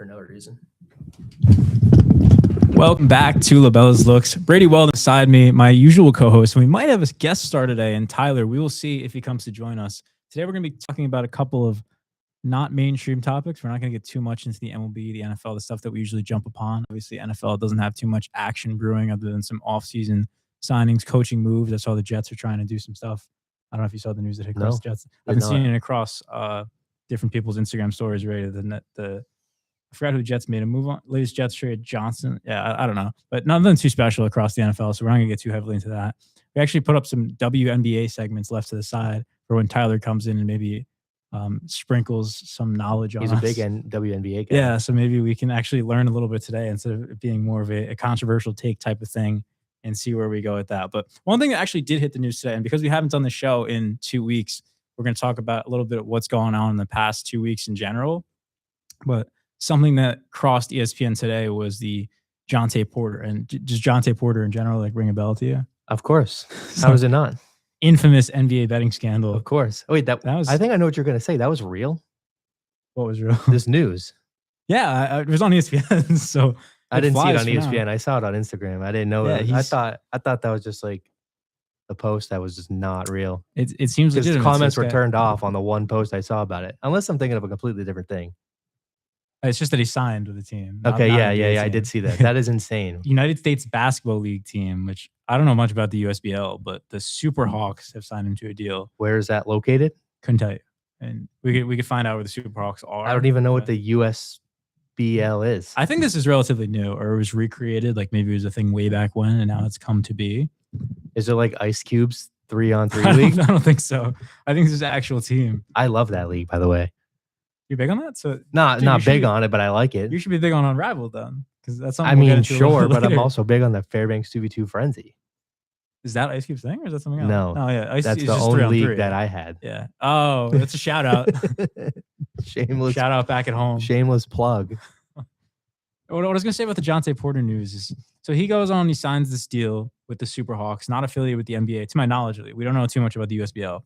no reason. Welcome back to LaBella's Looks. Brady Weldon beside me, my usual co-host. We might have a guest star today, and Tyler. We will see if he comes to join us. Today we're going to be talking about a couple of not mainstream topics. We're not going to get too much into the MLB, the NFL, the stuff that we usually jump upon. Obviously, NFL doesn't have too much action brewing other than some off-season signings, coaching moves. I saw the Jets are trying to do some stuff. I don't know if you saw the news that hit across the Jets. I've been seeing it across different people's Instagram stories related to the I forgot who the Jets made a move on. Latest Jets trade Johnson. Yeah, I don't know. But nothing too special across the NFL, so we're not going to get too heavily into that. We actually put up some WNBA segments left to the side for when Tyler comes in and maybe sprinkles some knowledge on us. He's a big WNBA guy. Yeah, so maybe we can actually learn a little bit today instead of it being more of a controversial take type of thing and see where we go with that. But one thing that actually did hit the news today, and because we haven't done the show in 2 weeks, we're going to talk about a little bit of what's going on in the past 2 weeks in general. But something that crossed ESPN today was the Jonte Porter. And does Jonte Porter in general like ring a bell to you? Of course. How is it not? Infamous NBA betting scandal. Of course. Oh, wait, that was. I think I know what you're going to say. That was real. What was real? This news. Yeah, it was on ESPN. So I didn't see it on ESPN. I saw it on Instagram. I didn't know that. I thought that was just like a post that was just not real. It seems like his comments were turned off on the one post I saw about it. Unless I'm thinking of a completely different thing. It's just that he signed with the team. Okay, yeah. I did see that. That is insane. United States Basketball League team, which I don't know much about the USBL, but the Super Hawks have signed him to a deal. Where is that located? Couldn't tell you. And we could find out where the Super Hawks are. I don't even know what the USBL is. I think this is relatively new, or it was recreated. Like maybe it was a thing way back when, and now it's come to be. Is it like Ice Cube's 3-on-3 league? I don't think so. I think this is an actual team. I love that league, by the way. You're big on that? So not big on it, but I like it. You should be big on Unrivaled then, because that's something. I mean, sure, but I'm also big on the Fairbanks 2v2 Frenzy. Is that Ice Cube's thing, or is that something else? No. Oh yeah, Ice that's the only league that I had. Yeah. Oh, that's a shout out. Shameless shout out back at home. Shameless plug. What I was gonna say about the Jonte Porter news is, so he goes on, he signs this deal with the Super Hawks, not affiliated with the NBA, to my knowledge. We don't know too much about the USBL.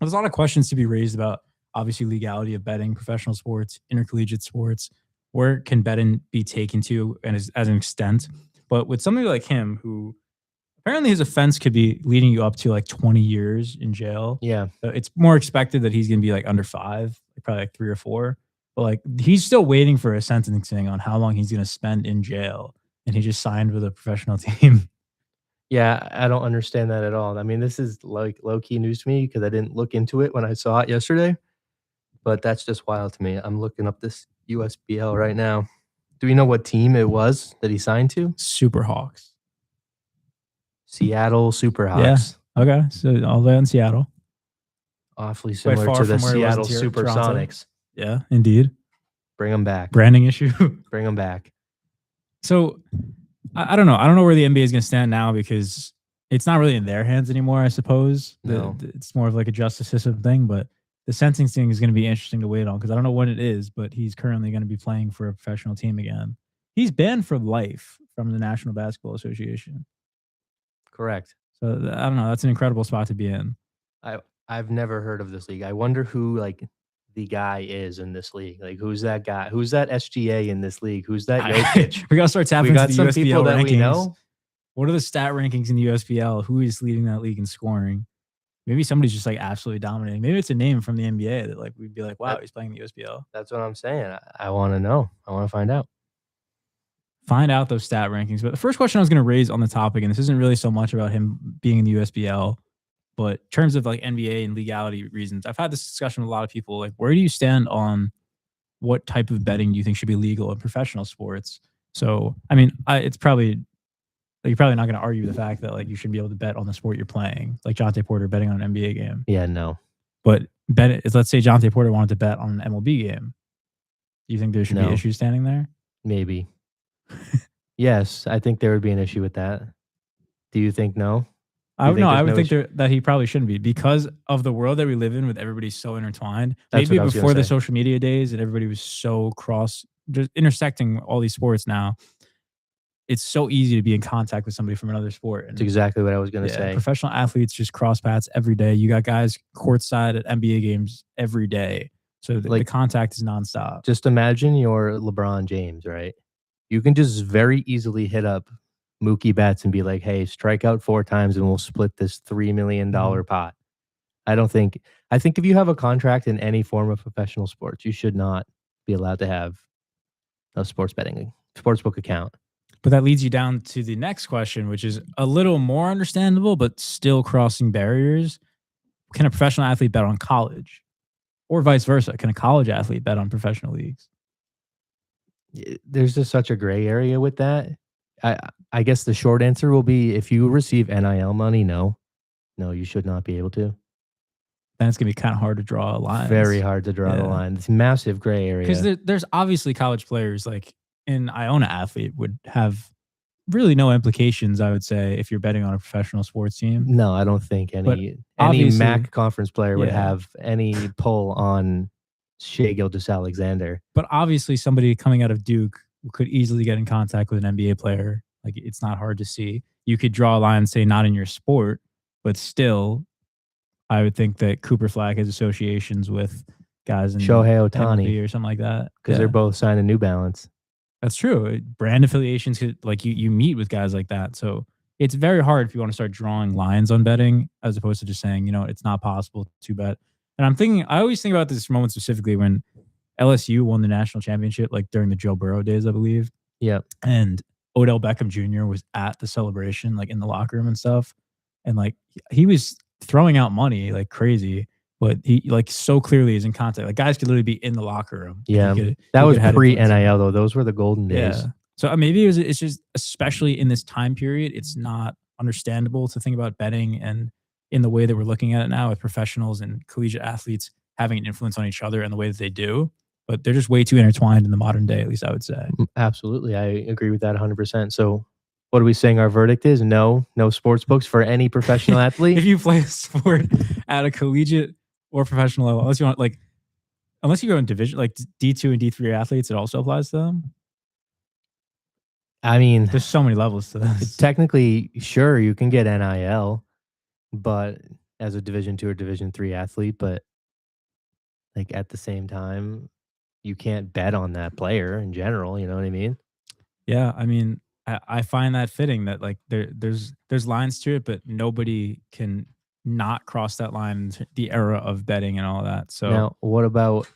There's a lot of questions to be raised about. Obviously, legality of betting, professional sports, intercollegiate sports. Where can betting be taken to and as an extent? But with somebody like him, who apparently his offense could be leading you up to like 20 years in jail. Yeah. It's more expected that he's going to be like under 5, probably like 3 or 4. But like he's still waiting for a sentencing on how long he's going to spend in jail. And he just signed with a professional team. Yeah, I don't understand that at all. I mean, this is like low-key news to me because I didn't look into it when I saw it yesterday. But that's just wild to me. I'm looking up this USBL right now. Do we know what team it was that he signed to? Super Hawks. Seattle Superhawks. Yeah. Okay. So all the way in Seattle. Awfully similar to the Seattle Supersonics. Yeah, indeed. Bring them back. Branding issue. Bring them back. So I don't know. I don't know where the NBA is going to stand now because it's not really in their hands anymore, I suppose. No. It's more of like a justice system thing, but the sentencing is going to be interesting to wait on because I don't know what it is, but he's currently going to be playing for a professional team again. He's banned for life from the National Basketball Association. Correct. So I don't know. That's an incredible spot to be in. I've never heard of this league. I wonder who like the guy is in this league. Like who's that guy? Who's that SGA in this league? Who's that Jokic? We got to start tapping into the some USBL people that rankings. we know. What are the stat rankings in the USBL? Who is leading that league in scoring? Maybe somebody's just like absolutely dominating. Maybe it's a name from the NBA that like we'd be like, wow, he's playing the USBL. That's what I'm saying. I want to know. I want to find out. Find out those stat rankings. But the first question I was going to raise on the topic, and this isn't really so much about him being in the USBL, but in terms of like NBA and legality reasons, I've had this discussion with a lot of people. Like, where do you stand on what type of betting do you think should be legal in professional sports? So, I mean, it's probably... You're probably not going to argue the fact that like you should be able to bet on the sport you're playing, like Jonte Porter betting on an NBA game. Yeah, no. But let's say Jonte Porter wanted to bet on an MLB game. Do you think there should be issues standing there? Maybe. Yes, I think there would be an issue with that. Do you think no? I would think that he probably shouldn't be because of the world that we live in with everybody so intertwined. That's maybe before the social media days and everybody was so just intersecting all these sports now. It's so easy to be in contact with somebody from another sport. That's exactly what I was going to say. Professional athletes just cross paths every day. You got guys courtside at NBA games every day. So the contact is nonstop. Just imagine you're LeBron James, right? You can just very easily hit up Mookie Betts and be like, "Hey, strike out 4 times and we'll split this $3 million pot." I don't think I think if you have a contract in any form of professional sports, you should not be allowed to have a sportsbook account. But that leads you down to the next question, which is a little more understandable, but still crossing barriers. Can a professional athlete bet on college? Or vice versa? Can a college athlete bet on professional leagues? There's just such a gray area with that. I I guess the short answer will be if you receive NIL money, no. No, you should not be able to. Then it's gonna be kind of hard to draw a line. Very hard to draw the line. It's massive gray area. Because there's obviously college players like an Iona athlete would have really no implications, I would say, if you're betting on a professional sports team. No, I don't think any MAC conference player would have any pull on Shai Gilgeous-Alexander. But obviously, somebody coming out of Duke could easily get in contact with an NBA player. Like, it's not hard to see. You could draw a line, say, not in your sport, but still, I would think that Cooper Flag has associations with guys in Shohei Ohtani or something like that. Because they're both signed to New Balance. That's true. Brand affiliations could, like, you meet with guys like that. So it's very hard if you want to start drawing lines on betting as opposed to just saying, you know, it's not possible to bet. And I always think about this moment specifically when LSU won the national championship, like during the Joe Burrow days, I believe. Yeah. And Odell Beckham Jr. was at the celebration, like in the locker room and stuff. And like he was throwing out money like crazy, but he like so clearly is in contact. Like guys could literally be in the locker room. Yeah. That was pre-NIL though. Those were the golden days. Yeah. So maybe it's just, especially in this time period, it's not understandable to think about betting and in the way that we're looking at it now with professionals and collegiate athletes having an influence on each other in the way that they do. But they're just way too intertwined in the modern day, at least I would say. Absolutely. I agree with that 100%. So what are we saying our verdict is? No sports books for any professional athlete? If you play a sport at a collegiate or professional level, unless you go in division, like D2 and D3 athletes, it also applies to them? I mean, there's so many levels to this. Technically, sure, you can get NIL, but as a Division 2 or Division 3 athlete, but like at the same time, you can't bet on that player in general. You know what I mean? Yeah, I mean, I find that fitting that like there's lines to it, but nobody can not cross that line. The era of betting and all that. So now, what about?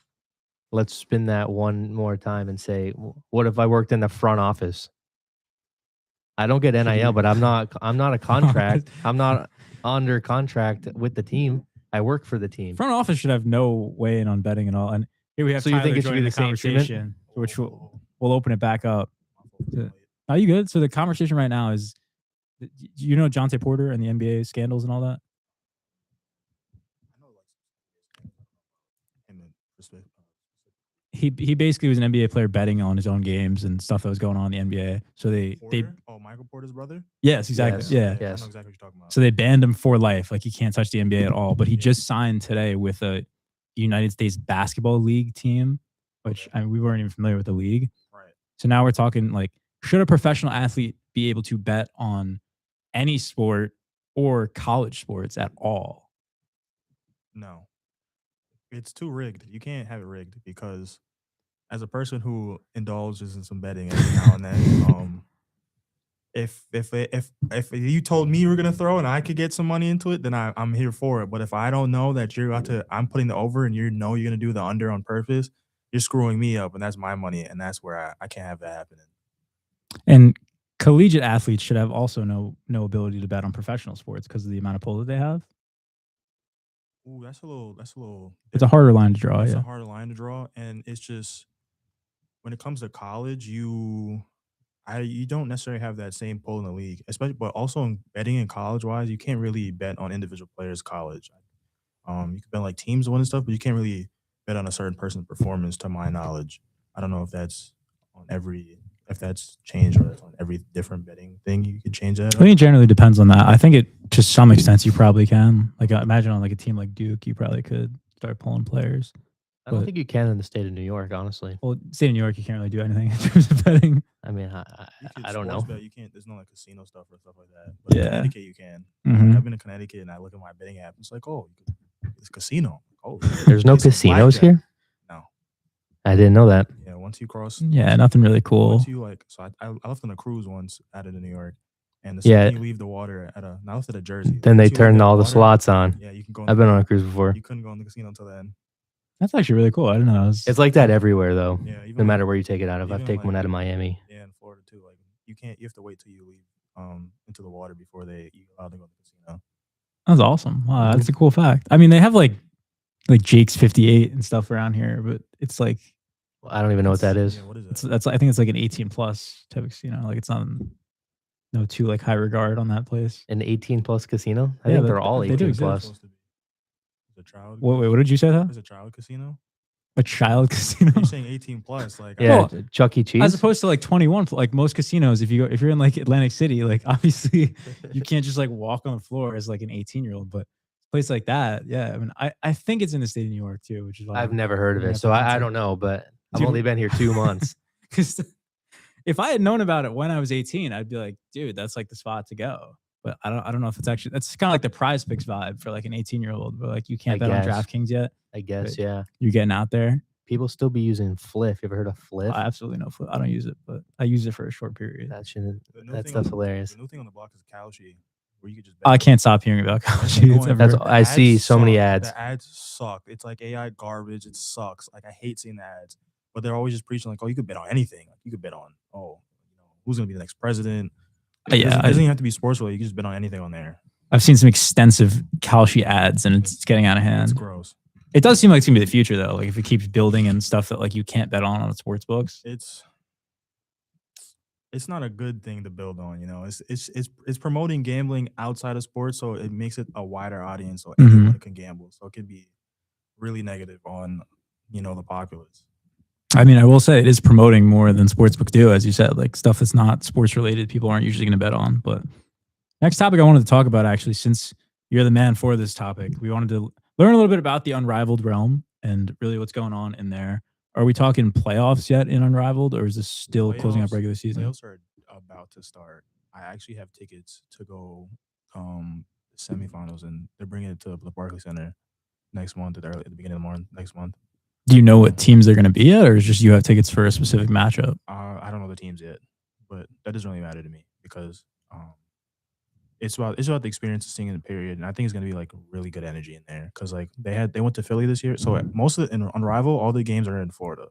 Let's spin that one more time and say, what if I worked in the front office? I don't get NIL, but I'm not a contract. I'm not under contract with the team. I work for the team. Front office should have no way in on betting at all. And here we have Tyler, you think it should be the conversation, which we'll open it back up. Are you good? So the conversation right now is, you know, Jonte Porter and the NBA scandals and all that? He basically was an NBA player betting on his own games and stuff that was going on in the NBA. So Michael Porter's brother? Yes, exactly. Yes. Yeah. I know exactly what you're talking about. So they banned him for life. Like he can't touch the NBA at all. But he just signed today with a United States Basketball League team, which we weren't even familiar with the league. Right. So now we're talking like, should a professional athlete be able to bet on any sport or college sports at all? No. It's too rigged. You can't have it rigged because as a person who indulges in some betting every now and then, if you told me you were gonna throw and I could get some money into it, then I'm here for it. But if I don't know that I'm putting the over and you're gonna do the under on purpose, you're screwing me up, and that's my money, and that's where I can't have that happening. And collegiate athletes should have also no ability to bet on professional sports because of the amount of pull that they have. Ooh, that's a little. It's a harder line to draw. It's a harder line to draw, and it's just when it comes to college, you don't necessarily have that same pull in the league, especially, but also in betting in college wise, you can't really bet on individual players' college. You can bet like teams winning stuff, but you can't really bet on a certain person's performance, to my knowledge. I don't know if that's if that's changed or on every different betting thing you could change that. I think it generally depends on that. I think it, to some extent, you probably can. Like imagine on like a team like Duke, you probably could start pulling players. I don't think you can in the state of New York, honestly. Well, state of New York, you can't really do anything in terms of betting. I mean, I don't know. Bet. You can't. There's no like casino stuff or stuff like that. But in Connecticut, you can. Like, I've been to Connecticut and I look at my betting app. It's like, oh, it's casino. Oh, there's no casinos here. I didn't know that. Yeah, once you cross, Yeah, nothing really cool. once you like, so I left on a cruise once out of New York, and the Yeah. second you leave the water I left at a Jersey. Then they Once you leave turned all the water, slots on. Yeah, you can go. I've been on a cruise before. You couldn't go in the casino until then. That's actually really cool. I didn't know. It's like that everywhere, though. Yeah, even No like, matter where you take it out of. I've even taken one like out of Miami. yeah, in Florida too. Like you have to wait till you leave into the water before you allow to go to the casino. That's awesome. Wow, that's a cool fact. I mean, they have like Jake's 58 and stuff around here, but it's like I don't even know what that is. Yeah, what is it's that? that's I think it's like an 18 plus type of casino. Like it's not no too like high regard on that place. An 18+ casino? I Yeah, think they're all they do 18 exist. plus. Supposed to be. Is it child? Wait, what did you say? That Is it child casino? a child casino? You're saying 18 plus? Like Yeah, Well, Chuck E. Cheese. As opposed to like 21, like most casinos, if you're in like Atlantic City, like obviously you can't just like walk on the floor as like an 18-year-old. But a place like that, yeah, I mean, I think it's in the state of New York too, which is why I've never heard of we're gonna it, have so to I consider- don't know. But I've Dude. only been here 2 months. Because if I had known about it when I was 18, I'd be like, dude, that's like the spot to go. But I don't know if it's actually that's kind of like the Prize Picks vibe for like an 18-year-old, but like you can't bet on guess. DraftKings yet. I guess, Right. yeah. You're getting out there. People still be using Fliff. You ever heard of Fliff? I absolutely no flip. I don't use it, but I use it for a short period. That shit, The new that thing stuff's on- hilarious. The new thing on the block is Kalshi, where you could just. I can't stop hearing about college. It's That's everywhere. I see so many ads. The ads suck. It's like AI garbage. It sucks. Like I hate seeing the ads, but they're always just preaching like, "Oh, you could bet on anything. Like, you could bet on who's gonna be the next president." It doesn't even have to be sports related. You can just bet on anything on there. I've seen some extensive Kalshi ads, and it's getting out of It's hand. gross. It does seem like it's gonna be the future, though. Like if it keeps building and stuff that like you can't bet on sports books. It's not a good thing to build on. It's promoting gambling outside of sports, so it makes it a wider audience, so anyone can gamble. So it could be really negative on the populace. I mean, I will say it is promoting more than sportsbooks do, as you said, like stuff that's not sports related. People aren't usually going to bet on. But next topic I wanted to talk about, actually, since you're the man for this topic, we wanted to learn a little bit about the Unrivaled realm and really what's going on in there. Are we talking playoffs yet in Unrivaled, or is this still closing up regular season? Playoffs are about to start. I actually have tickets to go the semifinals, and they're bringing it to the Barclays Center next month at the beginning of the month next month. Do you know what teams they're going to be at, or is just you have tickets for a specific matchup? I don't know the teams yet, but that doesn't really matter to me because it's about the experience of seeing in the period, and I think it's going to be like really good energy in there because like they went to Philly this year, so most of in Unrivaled, all the games are in Florida.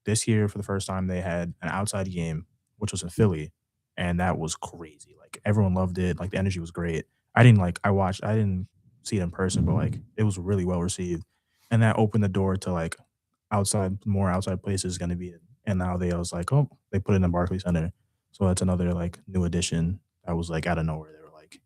This year for the first time they had an outside game, which was in Philly, and that was crazy. Like everyone loved it. Like the energy was great. I didn't see it in person, but like it was really well received. And that opened the door to like more outside places going to be. And now they was like, oh, they put it in the Barclays Center. So that's another like new addition that was like out of nowhere. They were like,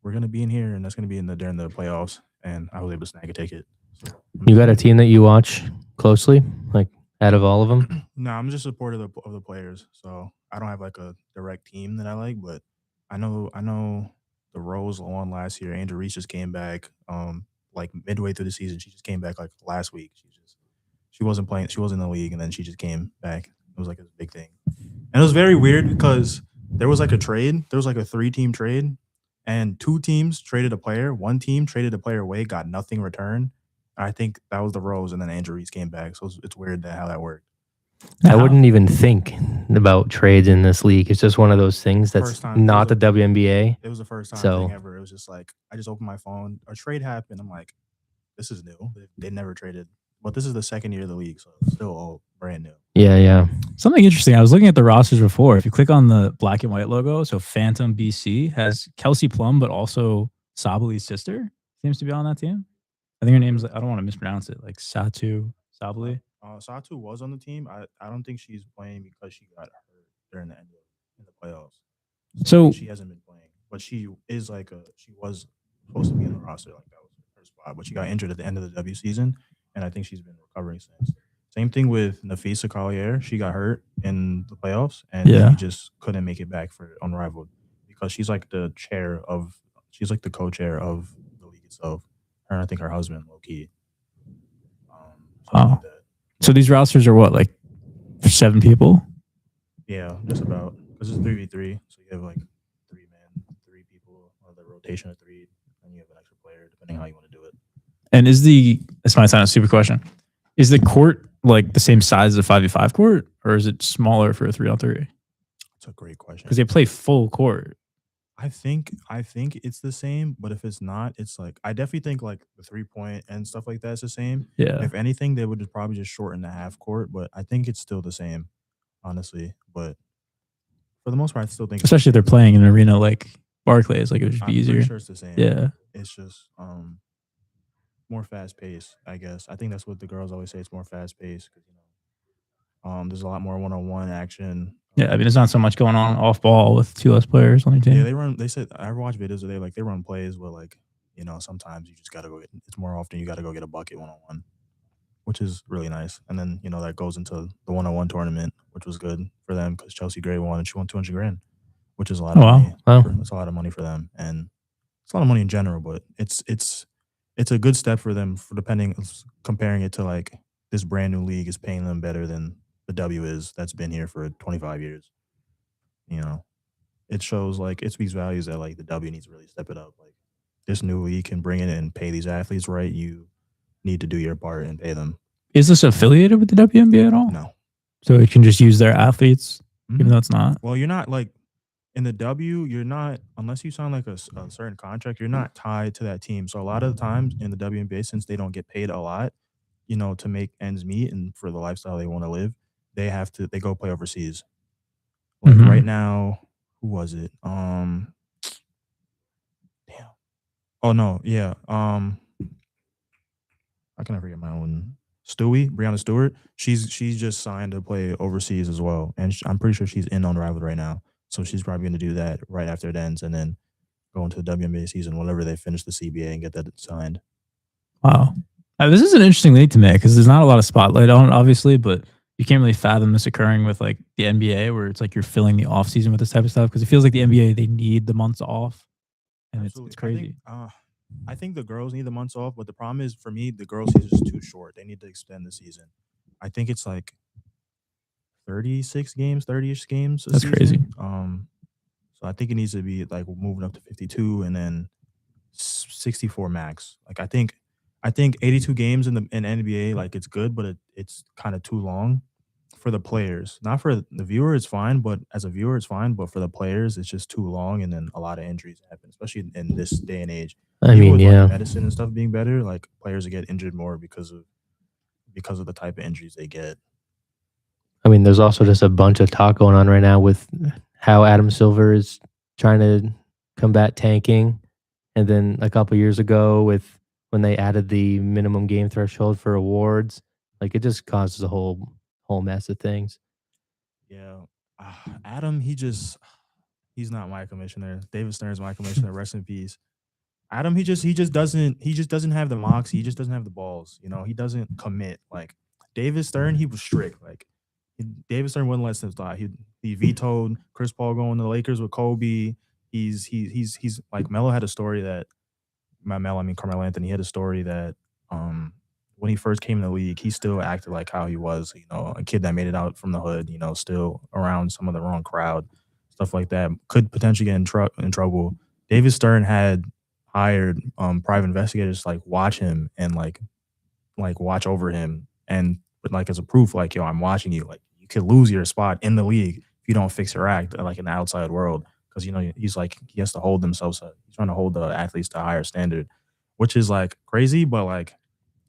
we're going to be in here, and that's going to be during the playoffs. And I was able to snag a ticket. So, You got a team that you watch closely, like out of all of them? No, I'm just supportive of the players. So I don't have like a direct team that I like, but I know the Rose won last year. Andrew Reese just came back. Like midway through the season, she just came back like last week. She wasn't playing. She wasn't in the league, and then she just came back. It was like a big thing, and it was very weird because there was like a trade. There was like a 3-team trade, and 2 teams traded a player. 1 team traded a player away, got nothing returned. I think that was the Rose, and then Andrew Reese came back. So it's weird how that worked. I wouldn't even think about trades in this league. It's just one of those things that's First time. not the WNBA. It was the first time So- thing ever. It was just like I just opened my phone. A trade happened. I'm like, this is new. They never traded, but this is the second year of the league, so it's still all brand new. Yeah. Something interesting. I was looking at the rosters before. If you click on the black and white logo, so Phantom BC has Kelsey Plum, but also Sabali's sister seems to be on that team. I think her name's, I don't want to mispronounce it, like Satu Sabali. Satu was on the team. I don't think she's playing because she got hurt during the end in the playoffs. So she hasn't been playing, but she is like she was supposed to be in the roster, like that was her spot, but she got injured at the end of the W season, and I think she's been recovering since. Same thing with Nafisa Collier. She got hurt in the playoffs, and Yeah. she just couldn't make it back for Unrivaled because she's like the co-chair of the league itself. Her, and I think her husband, low key. Wow. Like that. So these rosters are what, like 7 people? Yeah, just about. Because it's 3v3, so you have like 3 people, or the rotation of 3, and you have an extra player depending on how you want to do it. And this might sound a stupid question. Is the court like the same size as a 5v5 court, or is it smaller for a 3-on-3? That's a great question. Because they play full court. I think it's the same, but if it's not, it's like I definitely think like the 3-point and stuff like that is the same. Yeah. If anything, they would probably just shorten the half court, but I think it's still the same, honestly. But for the most part, I still think Especially if they're playing in an arena like Barclays, like it would just be I'm easier. pretty sure it's the same. Yeah. It's just more fast paced, I guess. I think that's what the girls always say. It's more fast paced because there's a lot more 1-on-1 action. Yeah, I mean, there's not so much going on off ball with 2 less players on your team. Yeah, they run. They said I watch videos where they run plays where like sometimes you just gotta go get. It's more often you gotta go get a bucket 1-on-1, which is really nice. And then that goes into the 1-on-1 tournament, which was good for them because Chelsea Gray won and she won 200 grand, which is a lot of money. Wow. That's a lot of money for them, and it's a lot of money in general. But it's a good step for them for comparing it to like this brand new league is paying them better than the W is that's been here for 25 years. It shows like it speaks values that like the W needs to really step it up. Like this new league can bring it and pay these athletes right. You need to do your part and pay them. Is this affiliated with the WNBA at all? No. So it can just use their athletes, even though it's not? Well, you're not like in the W, you're not, unless you sign like a certain contract, you're not tied to that team. So a lot of the times in the WNBA, since they don't get paid a lot, to make ends meet and for the lifestyle they want to live, they go play overseas. Like right now, who was it? Damn. Oh no, yeah. How can I forget my own? Brianna Stewart. She's just signed to play overseas as well, and I'm pretty sure she's in on Rival right now. So she's probably going to do that right after it ends, and then go into the WNBA season whenever they finish the CBA and get that signed. Wow, this is an interesting league to me because there's not a lot of spotlight on it, obviously, but you can't really fathom this occurring with like the NBA, where it's like you're filling the off season with this type of stuff because it feels like the NBA they need the months off, and it's crazy. I think the girls need the months off, but the problem is for me, the girls' season is too short. They need to extend the season. I think it's like 36 games, 30-ish games. That's season. Crazy. So I think it needs to be like moving up to 52 and then 64 max. Like I think 82 games in the NBA, like it's good, but it's kind of too long for the players. Not for the viewer, it's fine, but as a viewer, it's fine. But for the players, it's just too long, and then a lot of injuries happen, especially in this day and age. I mean, with, yeah, like, medicine and stuff being better, like players get injured more because of the type of injuries they get. I mean, there's also just a bunch of talk going on right now with how Adam Silver is trying to combat tanking, and then a couple years ago with when they added the minimum game threshold for awards, like it just causes a whole mess of things. Yeah, Adam, he's not my commissioner. David Stern's my commissioner. Rest in peace. Adam, he just doesn't have the moxie. He just doesn't have the balls. He doesn't commit. Like David Stern, he was strict. Like David Stern wouldn't let them slide. He vetoed Chris Paul going to the Lakers with Kobe. He's like Melo had a story that Carmelo Anthony had a story that when he first came in the league, he still acted like how he was, a kid that made it out from the hood, still around some of the wrong crowd, stuff like that, could potentially get in trouble. David Stern had hired private investigators to like watch him and like watch over him, and like as a proof, like, yo, I'm watching you. Like you could lose your spot in the league if you don't fix your act like in the outside world. Because he's like he has to hold themselves. He's trying to hold the athletes to a higher standard, which is like crazy. But like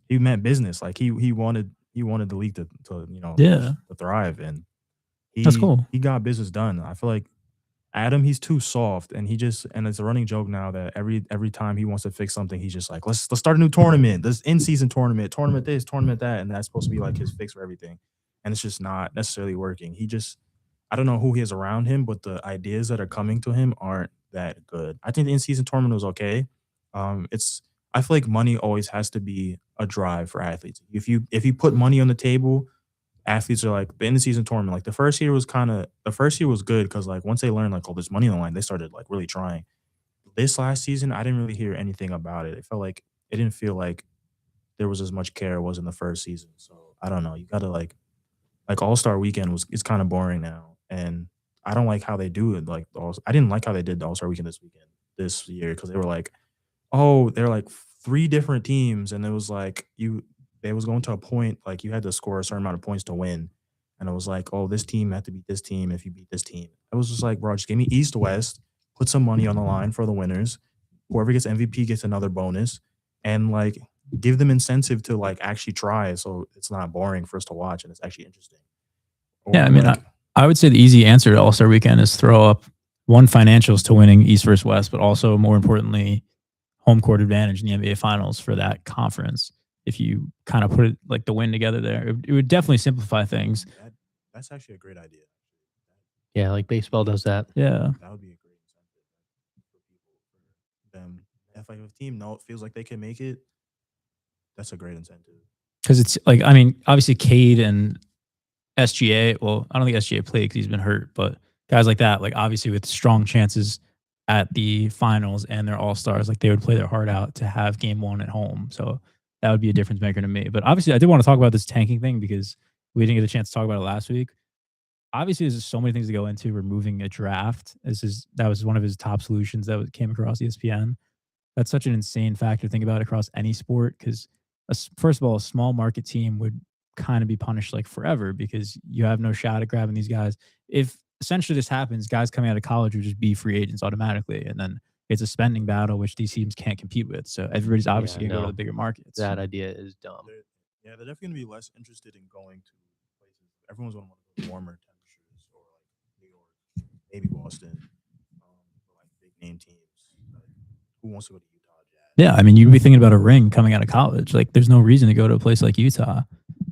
he meant business. Like he wanted the league to to thrive, and that's cool. He got business done. I feel like Adam, he's too soft, and it's a running joke now that every time he wants to fix something, he's just like, let's start a new tournament, this in-season tournament this, tournament that, and that's supposed to be like his fix for everything, and it's just not necessarily working. I don't know who he has around him, but the ideas that are coming to him aren't that good. I think the in-season tournament was okay. I feel like money always has to be a drive for athletes. If you put money on the table, athletes are like the end of season tournament. Like the first year was good because like once they learned like all this money on the line, they started like really trying. This last season, I didn't really hear anything about it. It didn't feel like there was as much care was in the first season. So I don't know. You gotta like All-Star Weekend it's kind of boring now, and I don't like how they do it. Like I didn't like how they did the All-Star Weekend this year because they were like, oh, they're like 3 different teams, and it was like It was going to a point like you had to score a certain amount of points to win. And it was like, oh, this team had to beat this team if you beat this team. I was just like, bro, just give me East West, put some money on the line for the winners. Whoever gets MVP gets another bonus, and like give them incentive to like actually try, so it's not boring for us to watch and it's actually interesting. Yeah, I Or mean, like, I would say the easy answer to All Star Weekend is throw up one financials to winning East versus West, but also more importantly, home court advantage in the NBA Finals for that conference. If you kind of put it like the win together there, it would definitely simplify things. that's actually a great idea. Yeah, like baseball does that. Yeah, That would be a great incentive for people, for them. If like if a team feels like they can make it, that's a great incentive. because it's like, I mean, obviously Cade and SGA. Well, I don't think SGA played because he's been hurt, but guys like that, like obviously with strong chances at the finals and they're all stars, like they would play their heart out to have game one at home. So that would be a difference maker to me. But obviously, I did want to talk about this tanking thing because we didn't get a chance to talk about it last week. Obviously, there's just so many things to go into removing a draft. That was one of his top solutions came across ESPN. That's such an insane factor to think about across any sport because, first of all, a small market team would kind of be punished like forever because you have no shot at grabbing these guys. If essentially this happens, guys coming out of college would just be free agents automatically, and then it's a spending battle which these teams can't compete with. So everybody's obviously Yeah, going to go to no, the bigger markets. that idea is dumb. Yeah, they're definitely gonna be less interested in going to places. Everyone's gonna want to go to warmer temperatures or like New York, maybe Boston, or like big name teams. Like, who wants to go to Utah Jazz? Yeah, I mean, you'd be thinking about a ring coming out of college. Like, there's no reason to go to a place like Utah.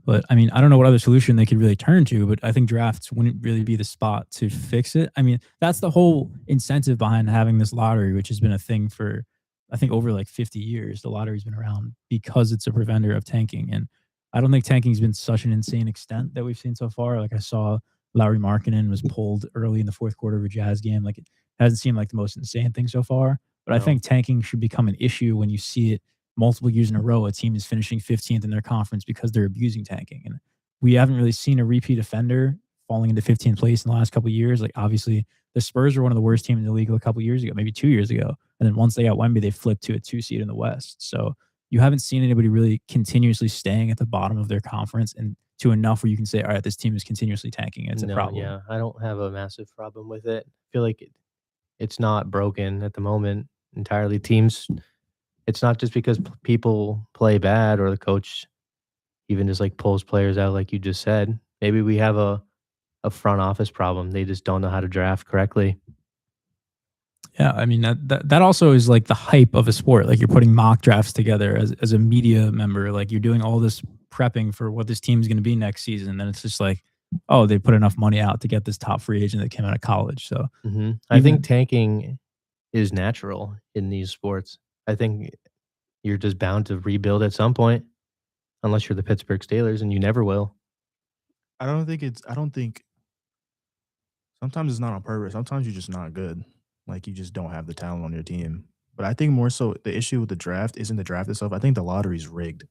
But I mean, I don't know what other solution they could really turn to, but I think drafts wouldn't really be the spot to fix it. I mean, that's the whole incentive behind having this lottery, which has been a thing for, I think, over like 50 years. The lottery's been around because it's a preventer of tanking. And I don't think tanking's been such an insane extent that we've seen so far. Like, I saw Lowry Markkinen was pulled early in the fourth quarter of a Jazz game. Like, it hasn't seemed like the most insane thing so far. But I No. think tanking should become an issue when you see it multiple years in a row. A team is finishing 15th in their conference because they're abusing tanking. And we haven't really seen a repeat offender falling into 15th place in the last couple of years. Like, obviously, the Spurs were one of the worst teams in the league a couple of years ago, maybe 2 years ago. And then once they got Wemby, they flipped to a 2 seed in the West. So you haven't seen anybody really continuously staying at the bottom of their conference and to enough where you can say, all right, this team is continuously tanking. It's a problem. Yeah, I don't have a massive problem with it. I feel like it's not broken at the moment entirely. Teams, it's not just because people play bad or the coach even just like pulls players out, like you just said. Maybe we have a front office problem. They just don't know how to draft correctly. Yeah, I mean that also is like the hype of a sport. Like, you're putting mock drafts together as a media member. Like, you're doing all this prepping for what this team's going to be next season. And then it's just like, oh, they put enough money out to get this top free agent that came out of college. So I think tanking is natural in these sports. I think you're just bound to rebuild at some point, unless you're the Pittsburgh Steelers, and you never will. I don't think sometimes it's not on purpose. Sometimes you're just not good. Like you just don't have the talent on your team. But I think more so the issue with the draft isn't the draft itself. I think the lottery's rigged.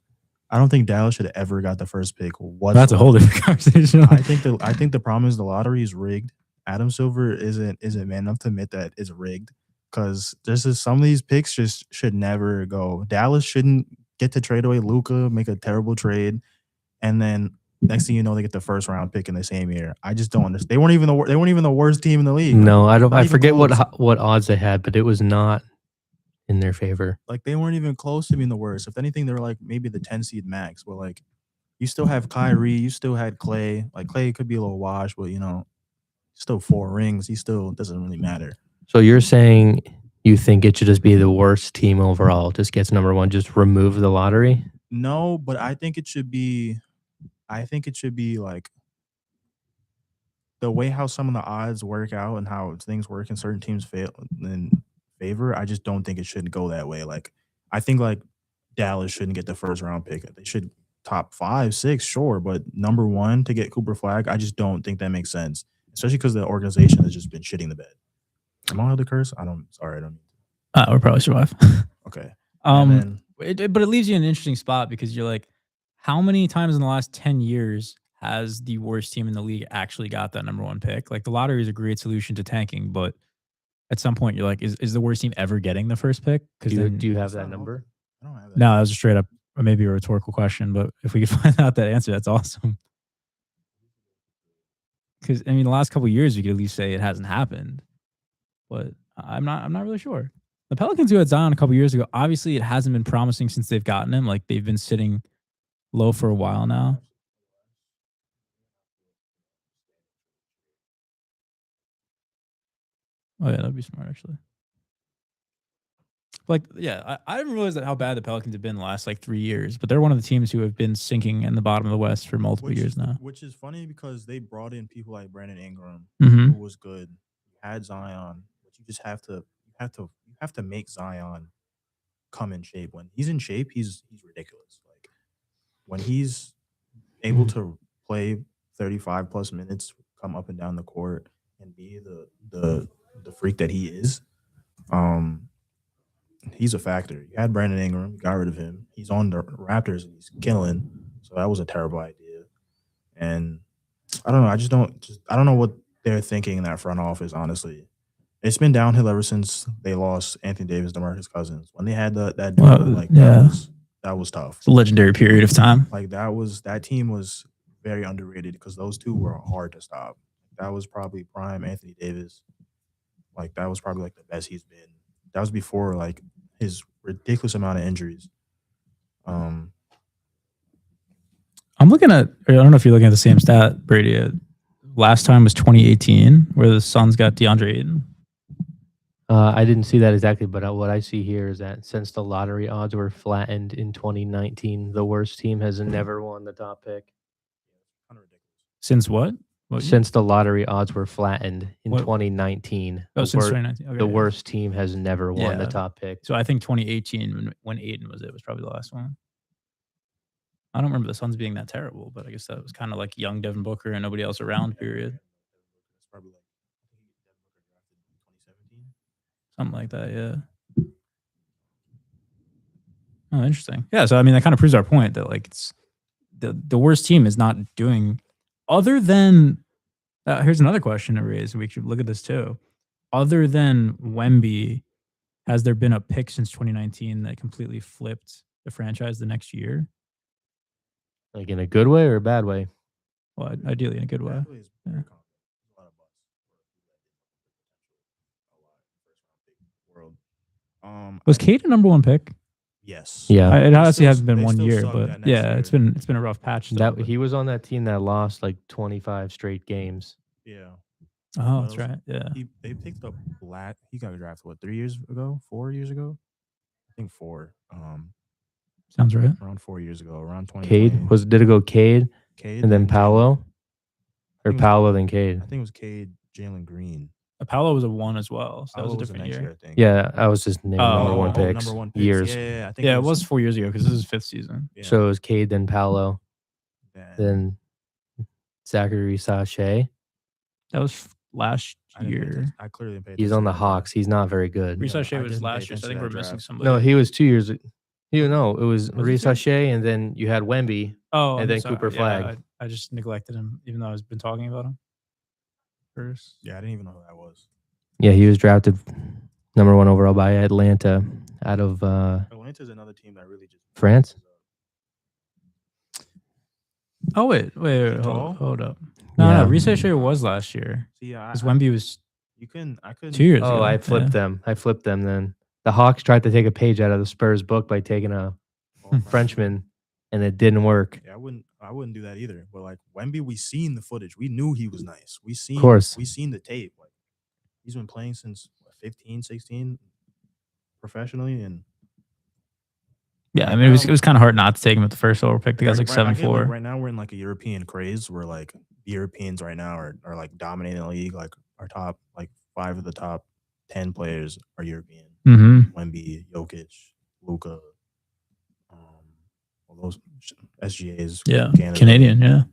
I don't think Dallas should have ever got the first pick. That's a whole different conversation. I think the problem is the lottery is rigged. Adam Silver isn't man enough to admit that it's rigged because some of these picks just should never go. Dallas shouldn't get to trade away Luka, make a terrible trade, and then next thing you know, they get the first round pick in the same year. I just don't understand. They weren't even the worst team in the league. No, I don't. Not I even forget close. what odds they had, but it was not in their favor. Like they weren't even close to being the worst. If anything, they were like maybe the 10 seed max. But like you still have Kyrie, you still had Clay. Like Clay could be a little washed, but still 4 rings. He still doesn't really matter. So you're saying you think it should just be the worst team overall, just gets number one, just remove the lottery? No, but I think it should be like the way how some of the odds work out and how things work in certain teams fail in favor. I just don't think it should go that way. Like I think like Dallas shouldn't get the first round pick. They should top 5, 6, sure, but number 1 to get Cooper Flag, I just don't think that makes sense. Especially because the organization has just been shitting the bed. Am I allowed to curse? I don't. We'll probably survive. Okay. But it leaves you in an interesting spot because you're like, how many times in the last 10 years has the worst team in the league actually got that number 1 pick? Like, the lottery is a great solution to tanking, but at some point you're like, is the worst team ever getting the first pick? Do you have that number? I don't have that. No, that was a straight up or maybe a rhetorical question, but if we could find out that answer, that's awesome. Because I mean, the last couple of years, we could at least say it hasn't happened, but I'm not really sure. The Pelicans who had Zion a couple of years ago, obviously, it hasn't been promising since they've gotten him. Like they've been sitting low for a while now. Oh yeah, that'd be smart actually. Like, yeah, I didn't realize that how bad the Pelicans have been the last like 3 years, but they're one of the teams who have been sinking in the bottom of the West for multiple years now. Which is funny because they brought in people like Brandon Ingram, Mhm. who was good. You had Zion, but you just have to make Zion come in shape. When he's in shape, he's ridiculous. Like when he's able to play 35 plus minutes, come up and down the court, and be the freak that he is, he's a factor. You had Brandon Ingram, you got rid of him. He's on the Raptors and he's killing. So that was a terrible idea. And I don't know. I don't know what they're thinking in that front office, honestly. It's been downhill ever since they lost Anthony Davis, DeMarcus Cousins. When they had that duo, that was tough. It's a legendary period of time. Like that team was very underrated because those two were hard to stop. That was probably prime Anthony Davis. Like that was probably like the best he's been. That was before like his ridiculous amount of injuries. I'm looking at. I don't know if you're looking at the same stat, Brady. Last time was 2018, where the Suns got DeAndre Ayton. I didn't see that exactly, but what I see here is that since the lottery odds were flattened in 2019, the worst team has never won the top pick. Since what? Since the lottery odds were flattened in 2019. Oh, since 2019. Okay, the worst team has never won the top pick. So I think 2018, when Ayton was probably the last one. I don't remember the Suns being that terrible, but I guess that was kind of like young Devin Booker and nobody else around period. Something like that, yeah. Oh, interesting. Yeah, so I mean, that kind of proves our point that like it's the worst team is not doing other than. Here's another question to raise. We should look at this too. Other than Wemby, has there been a pick since 2019 that completely flipped the franchise the next year? Like in a good way or a bad way? Well, ideally in a good way. Yeah. Was Cade a number one pick? Yes. Yeah. It honestly hasn't been 1 year, but yeah, it's been a rough patch. That he was on that team that lost like 25 straight games. Yeah. Oh, that's right. Yeah. They picked up Black. He got drafted what 3 years ago? 4 years ago? I think 4. Sounds right. Around 4 years ago, around 20. Cade did it go Cade and then Paolo, or Paolo then Cade? I think it was Cade, Jalen Green. Paolo was a 1 as well, so that was a different year. I think. Yeah, I was just naming number one picks. Years. Yeah, I think it was 4 years ago because this is his 5th season. Yeah. So it was Cade, then Paolo, then Zachary Sachet. That was last year. I clearly paid. He's on the Hawks. He's not very good. Sachet was last year, so I think we're missing somebody. No, he was 2 years. It was Sachet, and then you had Wemby. Oh, and then Cooper Flag. Yeah, I just neglected him, even though I've been talking about him first. Yeah, I didn't even know who that was. Yeah, he was drafted number 1 overall by Atlanta out of Atlanta's another team that really just France. Oh wait, hold up. No, Sachet was last year. Yeah, because Wemby was. I couldn't. 2 years ago. Oh, I flipped them. Then the Hawks tried to take a page out of the Spurs book by taking a Frenchman, and it didn't work. Yeah, I wouldn't do that either. But like Wemby, we seen the footage. We knew he was nice. We seen the tape. Like he's been playing since 15, 16 professionally, and yeah, I mean it was kind of hard not to take him at the first overall pick. The guy's like 7'4". Right now we're in like a European craze where like the Europeans right now are like dominating the league. Like our top like 5 of the top 10 players are European. Mm-hmm. Wemby, Jokic, Luka, all those SGAs. Yeah, Canadian. Yeah.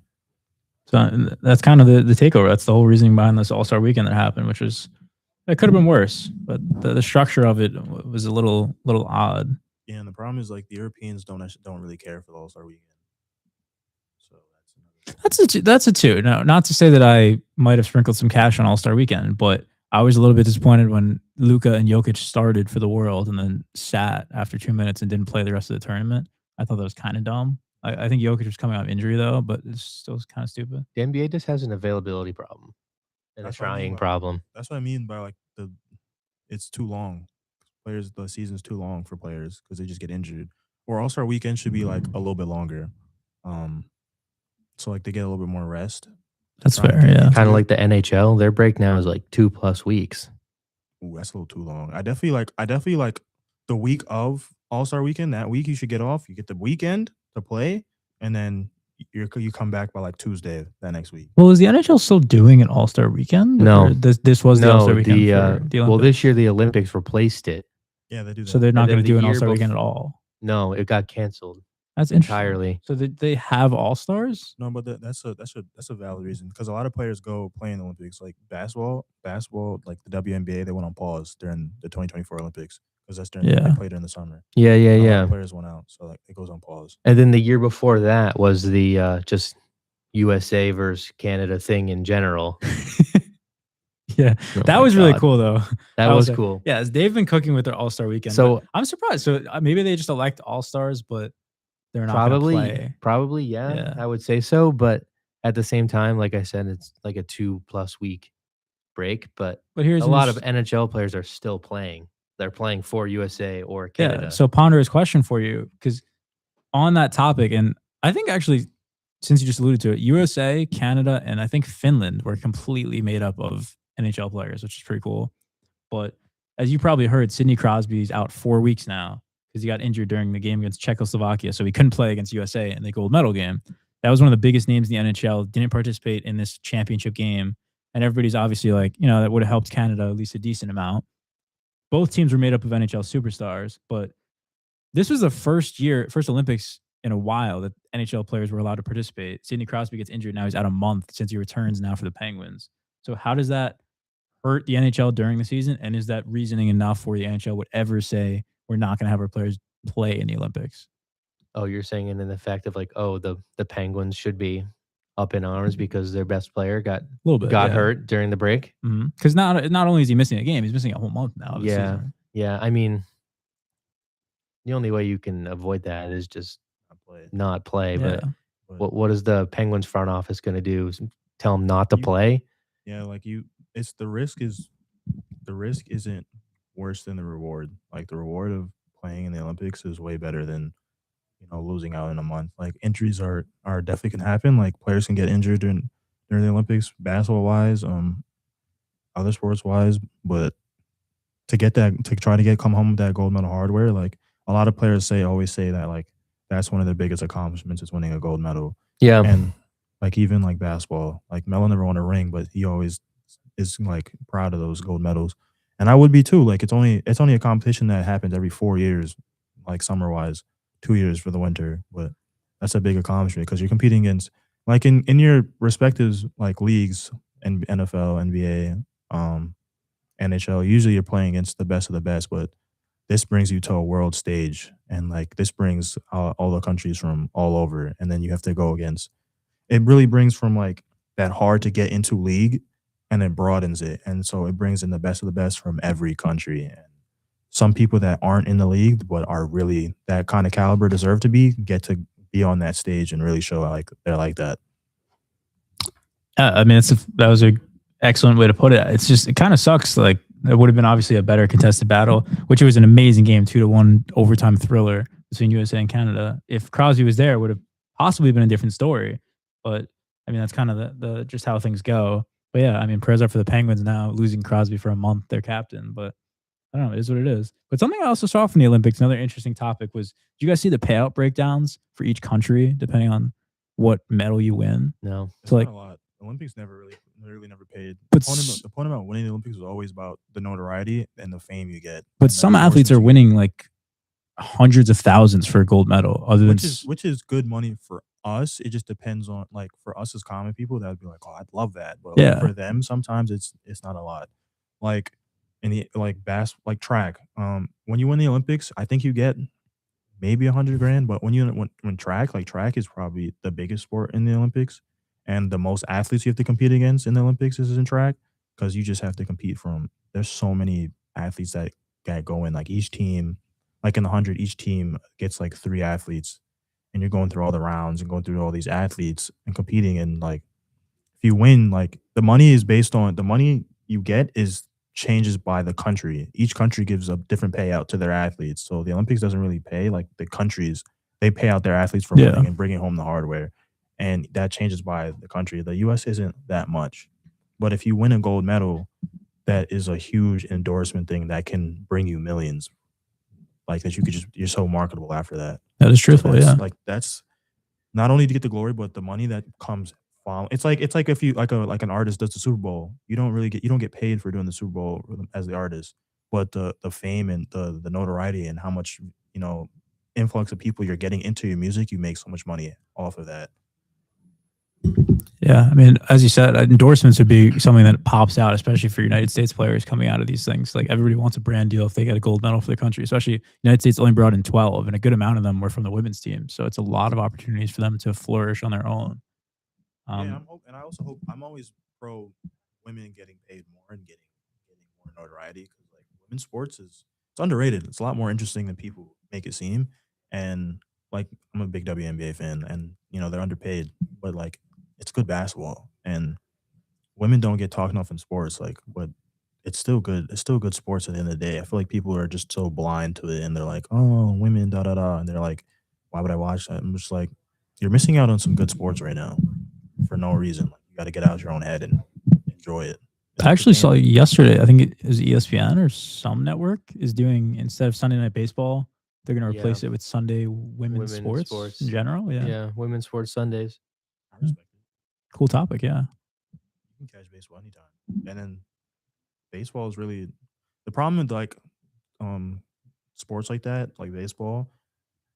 So that's kind of the takeover. That's the whole reasoning behind this All-Star weekend that happened, which was it could have been worse, but the structure of it was a little odd. Yeah, and the problem is like the Europeans don't really care for the All-Star weekend. So that's a 2. No, not to say that I might have sprinkled some cash on All-Star weekend, but I was a little bit disappointed when Luka and Jokic started for the World and then sat after 2 minutes and didn't play the rest of the tournament. I thought that was kind of dumb. I think Jokic was coming off injury though, but it's still kind of stupid. The NBA just has an availability problem and a That's what I mean trying by problem. that's what I mean by like it's too long. The season's too long for players because they just get injured. Or All-Star weekend should be like a little bit longer. Um, so like they get a little bit more rest. That's Try to fair. get Yeah. into Kind of it. like the NHL. Their break now is like 2+ weeks. Ooh, that's a little too long. I definitely like the week of All-Star weekend. That week you should get off. You get the weekend to play, and then you come back by like Tuesday that next week. Well, is the NHL still doing an All Star weekend? No. Or this was the All Star No, weekend the for the Olympics. well, this year the Olympics replaced it. Yeah, they do that. So they're not then going to the do an year All Star weekend at bef- all. No, it got canceled That's interesting. entirely. So they have All Stars. No, but that's a valid reason because a lot of players go play in the Olympics. Like basketball, like the WNBA, they went on pause during the 2024 Olympics because that's during Yeah. they played during the summer. Yeah, yeah, A lot yeah. of players went out, so like it goes on pause. And then the year before that was the just USA versus Canada thing in general. Yeah, Oh that my was really God. cool though. That I was say, cool. Yeah, they've been cooking with their All Star weekend. So- but I'm surprised. So maybe they just elect All Stars, but they're not going to play. Probably, yeah, Yeah. I would say so. But at the same time, like I said, it's like a 2+ week break. But But here's a lot of NHL players are still playing. They're playing for USA or Canada. Yeah. So ponderous question for you, because on that topic, and I think actually, since you just alluded to it, USA, Canada, and I think Finland were completely made up of NHL players, which is pretty cool. But as you probably heard, Sidney Crosby's out 4 weeks now because he got injured during the game against Czechoslovakia, so he couldn't play against USA in the gold medal game. That was one of the biggest names in the NHL. Didn't participate in this championship game, and everybody's obviously like, that would have helped Canada at least a decent amount. Both teams were made up of NHL superstars, but this was the first Olympics in a while that NHL players were allowed to participate. Sidney Crosby gets injured. Now he's out a month since he returns now for the Penguins. So how does that hurt the NHL during the season? And is that reasoning enough where the NHL would ever say we're not going to have our players play in the Olympics? Oh, you're saying in the fact of like, oh, the Penguins should be up in arms because their best player got hurt during the break. Because not only is he missing a game, he's missing a whole month now. Of the Yeah, season. yeah. I mean, the only way you can avoid that is just not play. Yeah. But what is the Penguins front office going to do? Tell them not to play? Yeah, like it's the risk isn't worse than the reward. Like the reward of playing in the Olympics is way better than losing out in a month. Like injuries are definitely can happen. Like players can get injured during the Olympics, basketball wise, other sports wise. But to try to come home with that gold medal hardware, like a lot of players always say that like that's one of their biggest accomplishments is winning a gold medal. Yeah. And like even like basketball, like Melo never won a ring, but he always is like proud of those gold medals. And I would be too. Like it's only a competition that happens every 4 years, like summer wise, 2 years for the winter. But that's a big accomplishment because you're competing against like in your respective like leagues and NFL, NBA, NHL. Usually you're playing against the best of the best, but this brings you to a world stage, and like this brings all the countries from all over, and then you have to go against. It really brings from like that hard to get into league, and it broadens it, and so it brings in the best of the best from every country. And some people that aren't in the league but are really that kind of caliber deserve to get to be on that stage and really show like they're like that. I mean, that was a excellent way to put it. It's just it kind of sucks. Like it would have been obviously a better contested battle, which it was an amazing game, 2-1 overtime thriller between USA and Canada. If Crosby was there, it would have possibly been a different story. But I mean, that's kind of the just how things go. But yeah, I mean, prayers up for the Penguins now losing Crosby for a month, their captain. But I don't know, it is what it is. But something I also saw from the Olympics, another interesting topic was, did you guys see the payout breakdowns for each country depending on what medal you win? No. So like a lot. Olympics never paid. But the point about winning the Olympics was always about the notoriety and the fame you get. But some athletes are winning like hundreds of thousands for a gold medal. Which is good money for us. It just depends on like for us as common people, that would be like, oh, I'd love that. But like, for them, sometimes it's not a lot. Like in the like track. When you win the Olympics, I think you get maybe $100,000. But when track is probably the biggest sport in the Olympics. And the most athletes you have to compete against in the Olympics is in track because you just have to compete there's so many athletes that go in. Like each team, like in the 100, each team gets like 3 athletes and you're going through all the rounds and going through all these athletes and competing, and like if you win, like the money is based on the money you get is changes by the country. Each country gives a different payout to their athletes. So the Olympics doesn't really pay like the countries. They pay out their athletes for winning Yeah. and bringing home the hardware, and that changes by the country. The U.S. isn't that much, but if you win a gold medal, that is a huge endorsement thing that can bring you millions. Like that, you could just you're so marketable after that. That is So truthful. that's Yeah. like that's not only to get the glory, but the money that comes follow. It's like if you like an artist does the Super Bowl, you don't get paid for doing the Super Bowl as the artist, but the fame and the notoriety and how much you know influx of people you're getting into your music, you make so much money off of that. Yeah, I mean, as you said, endorsements would be something that pops out, especially for United States players coming out of these things. Like everybody wants a brand deal if they get a gold medal for their country. Especially United States only brought in 12, and a good amount of them were from the women's team. So it's a lot of opportunities for them to flourish on their own. Yeah, and I also hope I'm always pro women getting paid more and getting more notoriety because like women's sports is it's underrated. It's a lot more interesting than people make it seem. And like I'm a big WNBA fan, and you know they're underpaid, but like it's good basketball, and women don't get talked enough in sports. Like, but it's still good. It's still good sports at the end of the day. I feel like people are just so blind to it, and they're like, "Oh, women, da da da," and they're like, "Why would I watch that?" I'm just like, "You're missing out on some good sports right now for no reason. Like, you got to get out of your own head and enjoy it." It's I actually saw entertaining. yesterday, I think it was ESPN or some network is doing, instead of Sunday Night Baseball, they're going to Yeah. replace it with Sunday women's sports in general. Yeah. Yeah, women's sports Sundays. I respect it. Cool topic. Yeah. You can catch baseball anytime, and then baseball is really the problem with like um sports like that, like baseball,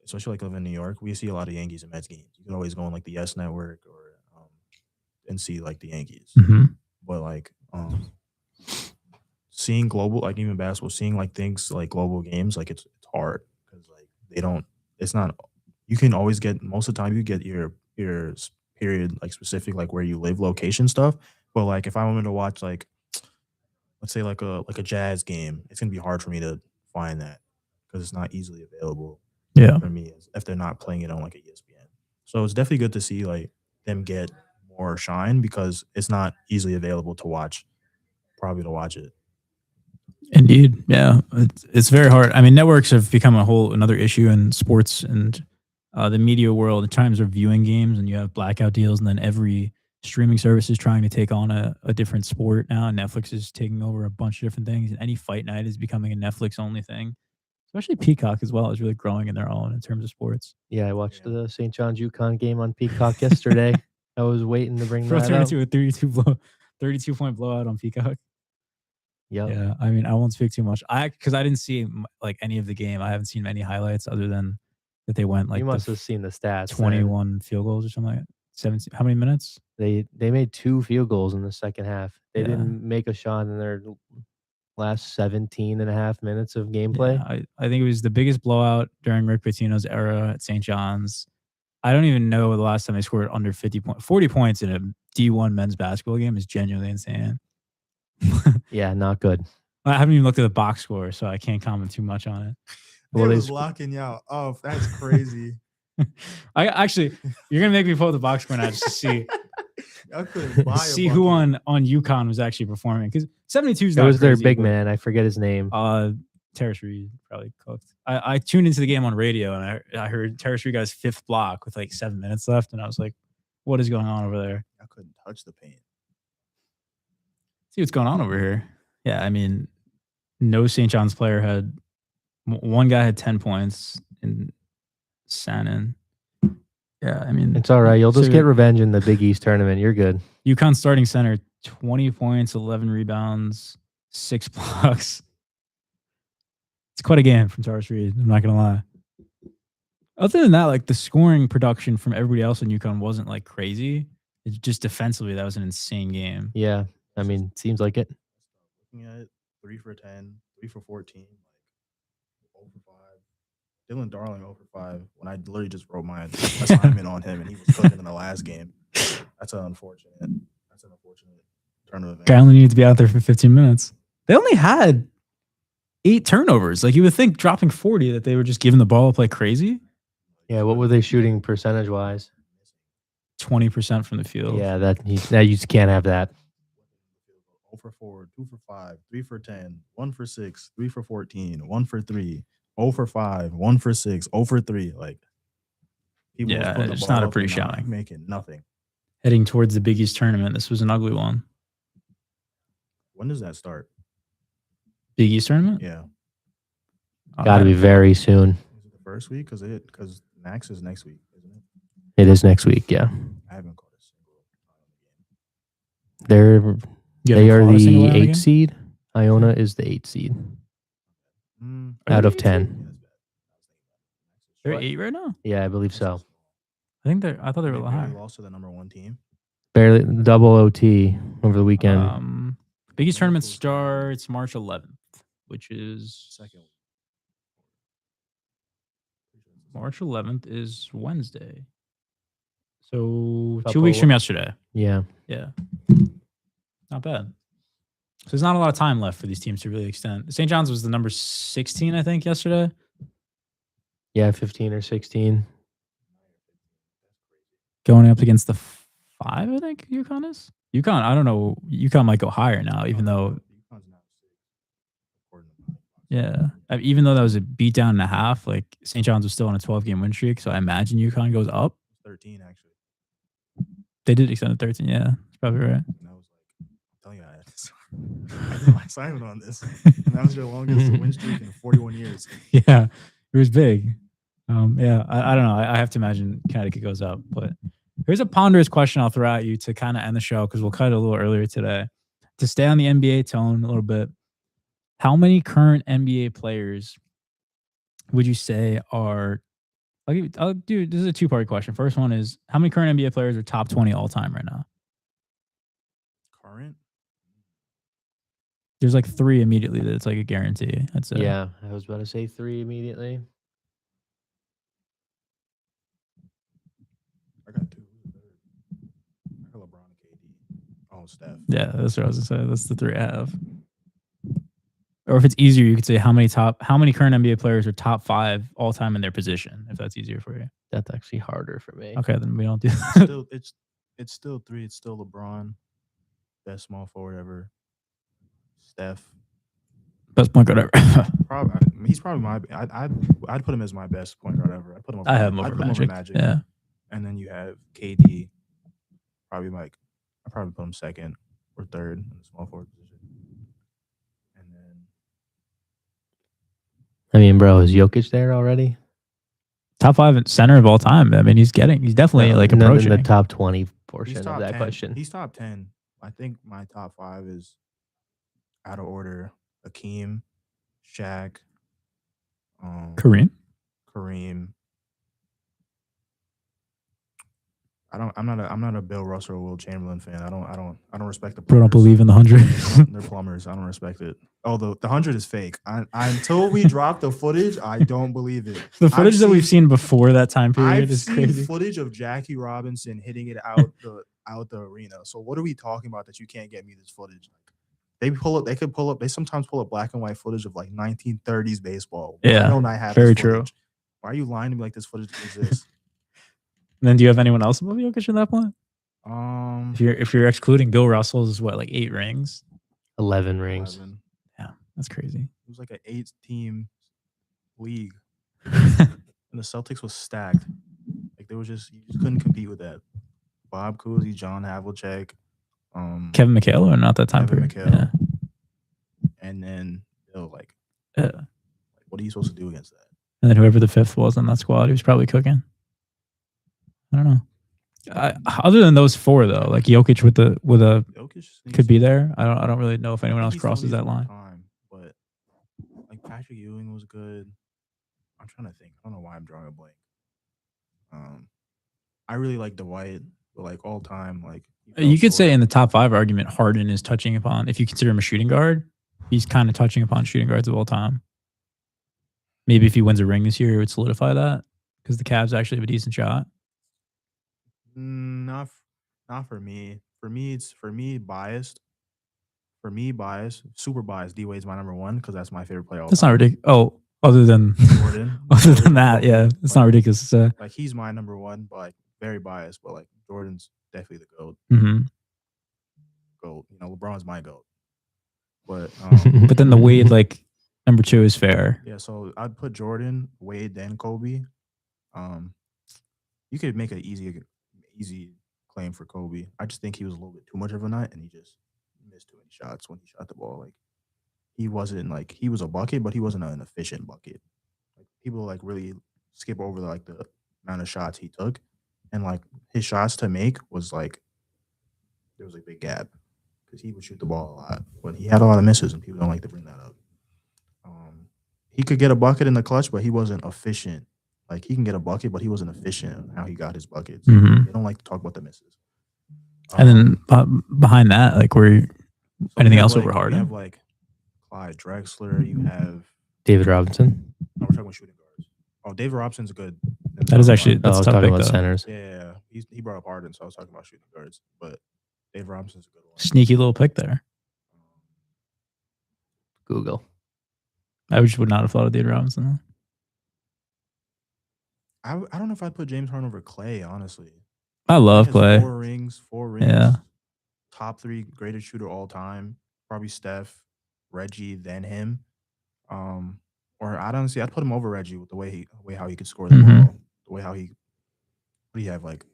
especially like living in New York. We see a lot of Yankees and Mets games. You can always go on like the Yes Network or and see like the Yankees. Hmm. But like seeing global, like even basketball, seeing like things like global games, like it's hard because like they don't. It's not. You can always get most of the time you get your period like specific like where you live location stuff. But like if I wanted to watch like let's say like a jazz game, it's gonna be hard for me to find that because it's not easily available Yeah. for me if they're not playing it on like a ESPN. So it's definitely good to see like them get more shine because it's not easily available to watch. Probably to watch it. Indeed. Yeah. It's very hard. I mean, networks have become a whole another issue in sports and the media world in terms of viewing games, and you have blackout deals, and then every streaming service is trying to take on a different sport now. Netflix is taking over a bunch of different things, and any fight night is becoming a Netflix only thing. Especially Peacock as well is really growing in their own in terms of sports. Yeah, I watched Yeah. the St. John's UConn game on Peacock yesterday. I was waiting to bring Bro that turned up. into a 32 point blowout on Peacock. Yep. Yeah, I mean, I won't speak too much. Because I didn't see like any of the game. I haven't seen any highlights other than that they went like You must have seen the stats. then. 21 field goals or something like that. 17. How many minutes? They made 2 field goals in the second half. They Yeah. didn't make a shot in their last 17 and a half minutes of gameplay. Yeah, I think it was the biggest blowout during Rick Pitino's era at St. John's. I don't even know the last time they scored under 40 points in a D1 men's basketball game is genuinely insane. Yeah, not good. I haven't even looked at the box score, so I can't comment too much on it. Well, It they was sc- locking you out. Oh, that's crazy. I actually, you're gonna make me pull up the box score now just to see I couldn't buy a see who bucket. on UConn was actually performing, because 72 is It not was their crazy, big but, man. I forget his name. Terrace Reed probably cooked. I tuned into the game on radio, and I heard Terrace Reed got his 5th block with like 7 minutes left, and I was like, what is going on over there? I couldn't touch the paint. See what's going on over here. Yeah, I mean, no St. John's player had one guy had 10 points in Sannon. Yeah, I mean, It's all right. You'll just so get revenge in the Big East tournament. You're good. UConn starting center, 20 points, 11 rebounds, 6 blocks. It's quite a game from Taurus Reed. I'm not gonna lie. Other than that, like the scoring production from everybody else in UConn wasn't like crazy. It's just defensively that was an insane game. Yeah, I mean, seems like it. Looking at it, 3 for 10, 3 for 14, like 0 for 5. Dylan Darling 0 for 5. When I literally just wrote my assignment on him and he was cooking in the last game. That's an unfortunate turn of events. Guy only needed to be out there for 15 minutes. They only had 8 turnovers. Like you would think dropping 40 that they were just giving the ball up like crazy. Yeah, what were they shooting percentage-wise? 20% from the field. Yeah, now you just can't have that. 0 for 4, 2 for 5, 3 for 10, 1 for 6, 3 for 14, 1 for 3, 0 for 5, 1 for 6, 0 for 3. Like people was Yeah, putting the it's ball not a up pretty and not showing. making nothing. Heading towards the Big East tournament, this was an ugly one. When does that start? Big East tournament? Yeah. Got to be very soon. Is it the first week? Because Max is next week, isn't it? It is next week, yeah. I haven't caught a single They are caught a single the eye on the 8 game? seed. Iona is the 8 seed out of 10. They're 8 right now? Yeah, I believe so. I thought they were a little higher. Lost to the number 1 team. Barely double OT over the weekend. Big East tournament starts March 11th, which is Second. March 11th is Wednesday. So 2 Couple- weeks from yesterday. Yeah. Yeah. Not bad. So there's not a lot of time left for these teams to really extend. St. John's was the number 16, I think, yesterday. Yeah, 15 or 16. Going up against the 5, I think UConn is. UConn, I don't know. UConn might go higher now, even though. Yeah. Even though that was a beat down and a half, like St. John's was still on a 12-game win streak. So I imagine UConn goes up. 13, actually. They did extend to 13. Yeah. That's probably right. And I was like, I'm telling you, I did my assignment on this. And that was their longest win streak in 41 years. Yeah. It was big. Yeah. I don't know. I have to imagine Connecticut goes up. But here's a ponderous question I'll throw at you to kind of end the show because we'll cut it a little earlier today. To stay on the NBA tone a little bit, how many current NBA players would you say are? I'll do. This is a 2-part question. First one is how many current NBA players are top 20 all time right now? Current? There's like 3 immediately that's like a guarantee. I'd say. Yeah, I was about to say 3 immediately. I got 2. I got LeBron and KD. Oh, Steph. Yeah, that's what I was gonna say. That's the 3 I have. Or if it's easier, you could say how many current NBA players are top 5 all time in their position, if that's easier for you. That's actually harder for me. Okay, then we don't do that. It's still 3. It's still LeBron, best small forward ever. Steph, Best point guard ever. he's probably my. I'd put him as my best point guard ever. I have him over Magic. Yeah. And then you have KD, probably I probably put him second or third in the small forward position. And then I mean, bro, is Jokic there already? Top 5 center of all time. I mean, he's definitely like approaching the top 20 portion he's of that 10. question. He's top 10. I think my top 5 is out of order: Hakeem, Shaq, Kareem. I'm not a Bill Russell or Will Chamberlain fan. I don't respect the Bro, don't plumbers. believe in the 100. They're plumbers. I don't respect it. Oh, the 100 is fake. Until we drop the footage, I don't believe it. The footage that we've seen before that time period I've is seen crazy. footage of Jackie Robinson hitting it out the arena. So what are we talking about that you can't get me this footage? They sometimes pull up black and white footage of like 1930s baseball. Yeah, why don't I have very this true. footage? Why are you lying to me like this footage exists? And then do you have anyone else above Jokic at that point? Um, If you're excluding Bill Russell's what, like 8 rings? 11 rings. 11. Yeah, that's crazy. It was like an 8-team league, and the Celtics was stacked. Like you just couldn't compete with that. Bob Cousy, John Havlicek, Kevin McHale or not that time Kevin period? McHale. Yeah. And then like, Yeah. what are you supposed to do against that? And then whoever the 5th was on that squad, he was probably cooking. I don't know. Other than those 4 though, like Jokic with a Jokic could be there. I don't really know if anyone else he still crosses needs that more line. time, but like Patrick Ewing was good. I'm trying to think. I don't know why I'm drawing a blank. I really like Dwight, but like all time, like You could say in the top 5 argument, Harden is touching upon, if you consider him a shooting guard, he's kind of touching upon shooting guards of all time. Maybe if he wins a ring this year, it would solidify that because the Cavs actually have a decent shot. Not for me. For me biased. Super biased. D Wade's my number 1 because that's my favorite player. That's not ridiculous. Oh, Other than Jordan. other than that, yeah, it's not ridiculous to say. Like he's my number one, but like very biased. But like Jordan's definitely the goat. Hmm. Goat. You know, LeBron's my goat. But But then the Wade like number 2 is fair. yeah, so I'd put Jordan, Wade, then Kobe. You could make an easy claim for Kobe. I just think he was a little bit too much of a nut, and he just missed too many shots when he shot the ball. Like he wasn't like he was a bucket, but he wasn't an efficient bucket. Like people like really skip over the amount of shots he took, and like his shots to make was like there was a big gap because he would shoot the ball a lot, but he had a lot of misses, and people don't like to bring that up. He could get a bucket in the clutch, but he wasn't efficient. Like he can get a bucket, but he wasn't efficient in how he got his buckets. Mhm. They don't like to talk about the misses. And then behind that, like where So anything you have, else like, over You Harden? have like Clyde Drexler. You have David Robinson. no, we're talking about shooting guards. Oh, David Robinson's good. That is actually Oh, I that's a was tough talking pick about though. centers. Yeah, he brought up Harden, so I was talking about shooting guards. But David Robinson's a good one. Sneaky little pick there. Google. I just would not have thought of David Robinson. I don't know if I'd put James Harden over Clay, honestly. I love He has Clay. 4 rings. Yeah. Top 3 greatest shooter all time. Probably Steph, Reggie, then him. Or I'd put him over Reggie with the way how he could score the Mhm. ball. The way how what do you have, like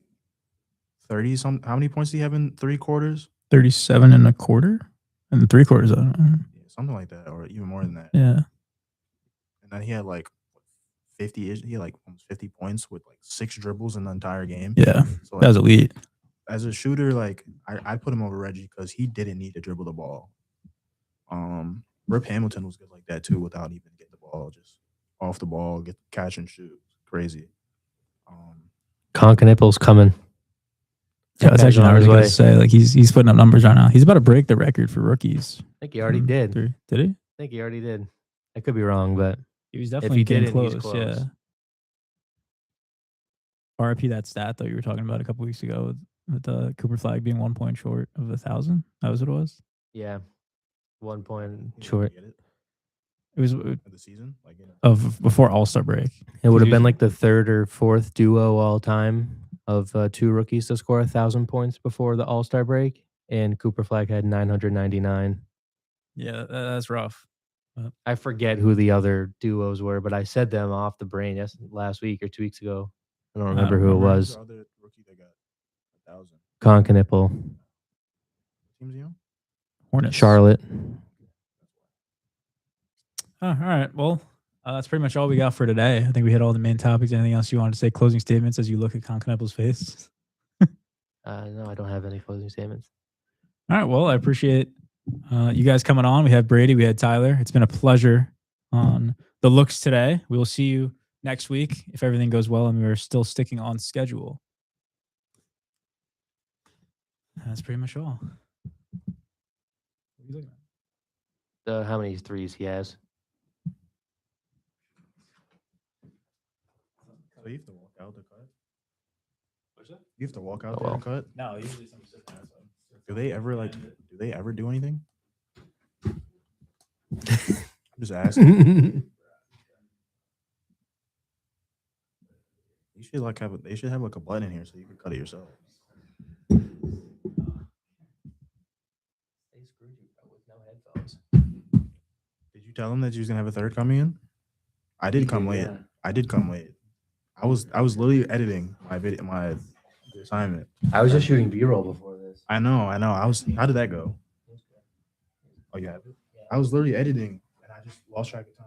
30 some how many points do you have in 3 quarters? 37 and a quarter? And 3/4 of it. Yeah, something like that, or even more than that. Yeah. And then he had like 50 he had like almost 50 points with like 6 dribbles in the entire game. Yeah. So That was like, elite. as a shooter, like I'd put him over Reggie because he didn't need to dribble the ball. Rip Hamilton was good like that too, without even getting the ball, just off the ball, get catch and shoot. Crazy. Concaniple's coming. Yeah, that's Guy's actually on not his really good way. to say. Like he's putting up numbers right now. He's about to break the record for rookies. I think he already did. I Did he? think he already did. I could be wrong, but He was if definitely he getting didn't, he's close. close. Yeah. RIP that stat though you were talking about a couple weeks ago with Cooper Flag being 1 point short of 1,000. That was what it was. Yeah, 1 point He short. didn't get it It was of the season, like of before All-Star break. It would have He's- been like the 3rd or 4th duo all time of 2 rookies to score 1,000 points before the All-Star break, and Cooper Flag had 999. Yeah, that's rough. I forget who the other duos were, but I said them off the brain last week or 2 weeks ago. I don't remember who it Who's was. the other rookie that got 1,000? Concanipple, Teams, you know? Hornets. Charlotte. Oh, all right. Well, that's pretty much all we got for today. I think we hit all the main topics. Anything else you wanted to say? Closing statements as you look at Concaniple's face? No, I don't have any closing statements. All right. Well, I appreciate you guys coming on. We had Brady. We had Tyler. It's been a pleasure on the looks today. We will see you next week if everything goes well and we're still sticking on schedule. That's pretty much all. What are you looking at? How many threes he has? So you have to walk out the cut? You have to walk out Oh, there well. and cut? No, usually some sit there. Do they ever do anything? I'm just asking. You should like they should have like a button in here so you can cut it yourself. They screwed you with no headphones. Did you tell them that you was gonna have a third coming in? I did come late. Yeah. I did come late. I was literally editing my assignment. I was just shooting B-roll before this. I know. How did that go? Oh, you have it? I was literally editing and I just lost track of time.